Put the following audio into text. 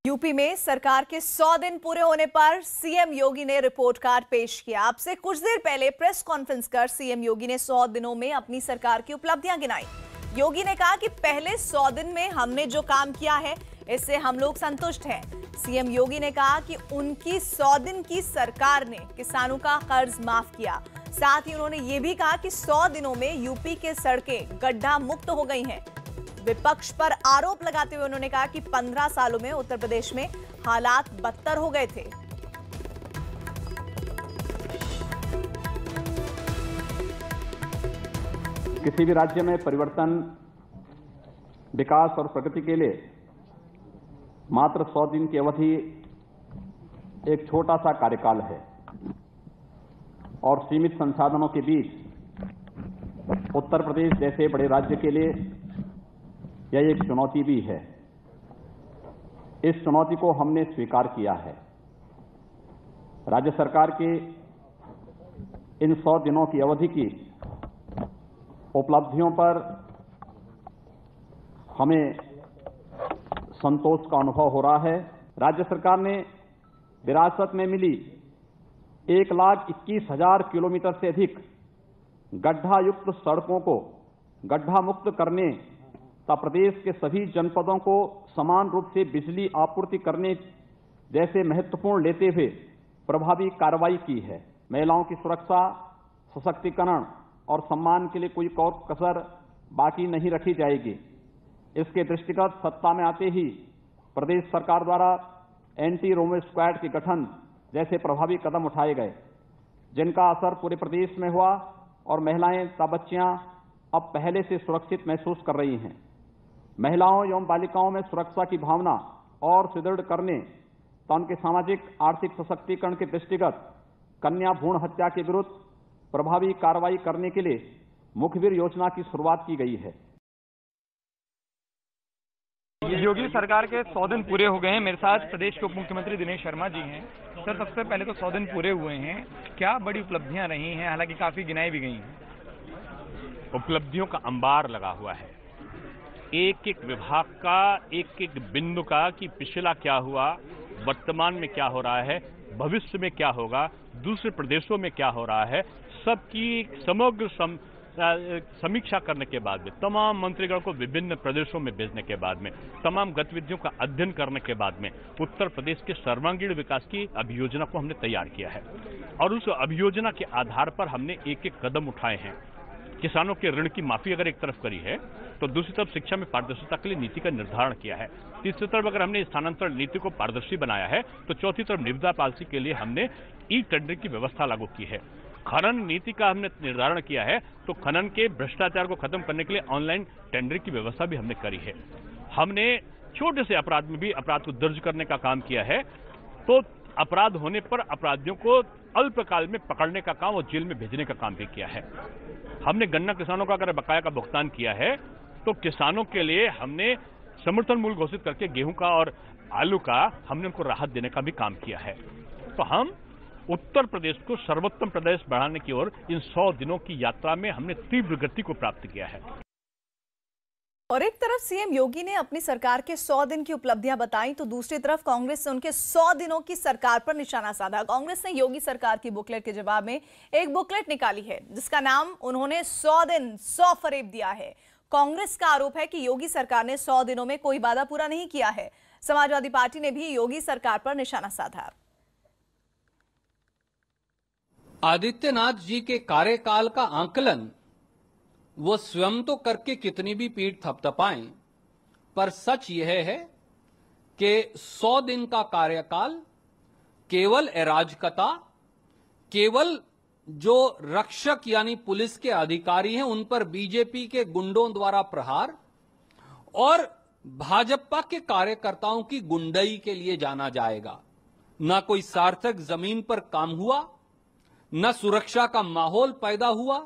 UP में सरकार के 100 दिन पूरे होने पर सीएम योगी ने रिपोर्ट कार्ड पेश किया। आपसे कुछ देर पहले प्रेस कॉन्फ्रेंस कर सीएम योगी ने 100 दिनों में अपनी सरकार की उपलब्धियां गिनाई। योगी ने कहा कि पहले 100 दिन में हमने जो काम किया है इससे हम लोग संतुष्ट हैं। सीएम योगी ने कहा कि उनकी 100 दिन की सरकार ने किसानों का कर्ज माफ किया। साथ ही उन्होंने ये भी कहा कि 100 दिनों में यूपी के सड़कें गड्ढा मुक्त हो गई हैं। विपक्ष पर आरोप लगाते हुए उन्होंने कहा कि 15 सालों में उत्तर प्रदेश में हालात बदतर हो गए थे। किसी भी राज्य में परिवर्तन, विकास और प्रगति के लिए मात्र 100 दिन की अवधि एक छोटा सा कार्यकाल है और सीमित संसाधनों के बीच उत्तर प्रदेश जैसे बड़े राज्य के लिए यह एक चुनौती भी है। इस चुनौती को हमने स्वीकार किया है। राज्य सरकार के इन 100 दिनों की अवधि की उपलब्धियों पर हमें संतोष का अनुभव हो रहा है। राज्य सरकार ने विरासत में मिली 1,21,000 किलोमीटर से अधिक गड्ढा युक्त सड़कों को गड्ढा मुक्त करने तथा प्रदेश के सभी जनपदों को समान रूप से बिजली आपूर्ति करने जैसे महत्वपूर्ण लेते हुए प्रभावी कार्रवाई की है। महिलाओं की सुरक्षा, सशक्तिकरण और सम्मान के लिए कोई कसर बाकी नहीं रखी जाएगी। इसके दृष्टिगत सत्ता में आते ही प्रदेश सरकार द्वारा एंटी रोमियो स्क्वाड के गठन जैसे प्रभावी कदम उठाए गए, जिनका असर पूरे प्रदेश में हुआ और महिलाएं तथा बच्चियां अब पहले से सुरक्षित महसूस कर रही हैं। महिलाओं एवं बालिकाओं में सुरक्षा की भावना और सुदृढ़ करने तथा उनके सामाजिक आर्थिक सशक्तिकरण के दृष्टिगत कन्या भ्रूण हत्या के विरुद्ध प्रभावी कार्रवाई करने के लिए मुखबिर योजना की शुरुआत की गई है। योगी सरकार के 100 दिन पूरे हो गए हैं। मेरे साथ प्रदेश के उप मुख्यमंत्री दिनेश शर्मा जी हैं। सर, सबसे पहले तो 100 दिन पूरे हुए हैं, क्या बड़ी उपलब्धियां रही हैं? हालांकि काफी गिनाई भी गई हैं। उपलब्धियों का अंबार लगा हुआ है। एक एक विभाग का, एक एक बिंदु का कि पिछला क्या हुआ, वर्तमान में क्या हो रहा है, भविष्य में क्या होगा, दूसरे प्रदेशों में क्या हो रहा है, सबकी समग्र समीक्षा करने के बाद में, तमाम मंत्रीगण को विभिन्न प्रदेशों में भेजने के बाद में, तमाम गतिविधियों का अध्ययन करने के बाद में उत्तर प्रदेश के सर्वांगीण विकास की अभियोजना को हमने तैयार किया है और उस अभियोजना के आधार पर हमने एक एक कदम उठाए हैं। किसानों के ऋण की माफी अगर एक तरफ करी है तो दूसरी तरफ शिक्षा में पारदर्शिता के लिए नीति का निर्धारण किया है। तीसरी तरफ अगर हमने स्थानांतरण नीति को पारदर्शी बनाया है तो चौथी तरफ निविदा पॉलिसी के लिए हमने ई टेंडरिंग की व्यवस्था लागू की है। खनन नीति का हमने निर्धारण किया है तो खनन के भ्रष्टाचार को खत्म करने के लिए ऑनलाइन टेंडरिंग की व्यवस्था भी हमने करी है। हमने छोटे से अपराध में भी अपराध को दर्ज करने का काम किया है तो अपराध होने पर अपराधियों को अल्पकाल में पकड़ने का काम और जेल में भेजने का काम भी किया है। हमने गन्ना किसानों का अगर बकाया का भुगतान किया है तो किसानों के लिए हमने समर्थन मूल्य घोषित करके गेहूं का और आलू का हमने उनको राहत देने का भी काम किया है। तो हम उत्तर प्रदेश को सर्वोत्तम प्रदेश बढ़ाने की ओर इन 100 दिनों की यात्रा में हमने तीव्र गति को प्राप्त किया है। और एक तरफ सीएम योगी ने अपनी सरकार के 100 दिन की उपलब्धियां बताई तो दूसरी तरफ कांग्रेस ने उनके 100 दिनों की सरकार पर निशाना साधा। कांग्रेस ने योगी सरकार की बुकलेट के जवाब में एक बुकलेट निकाली है जिसका नाम उन्होंने 100 दिन 100 फरेब दिया है। कांग्रेस का आरोप है कि योगी सरकार ने 100 दिनों में कोई वादा पूरा नहीं किया है। समाजवादी पार्टी ने भी योगी सरकार पर निशाना साधा। आदित्यनाथ जी के कार्यकाल का आंकलन वो स्वयं तो करके कितनी भी पीठ थपथपाएं, पर सच यह है कि 100 दिन का कार्यकाल केवल अराजकता, केवल जो रक्षक यानी पुलिस के अधिकारी हैं उन पर बीजेपी के गुंडों द्वारा प्रहार और भाजपा के कार्यकर्ताओं की गुंडई के लिए जाना जाएगा। न कोई सार्थक जमीन पर काम हुआ, न सुरक्षा का माहौल पैदा हुआ,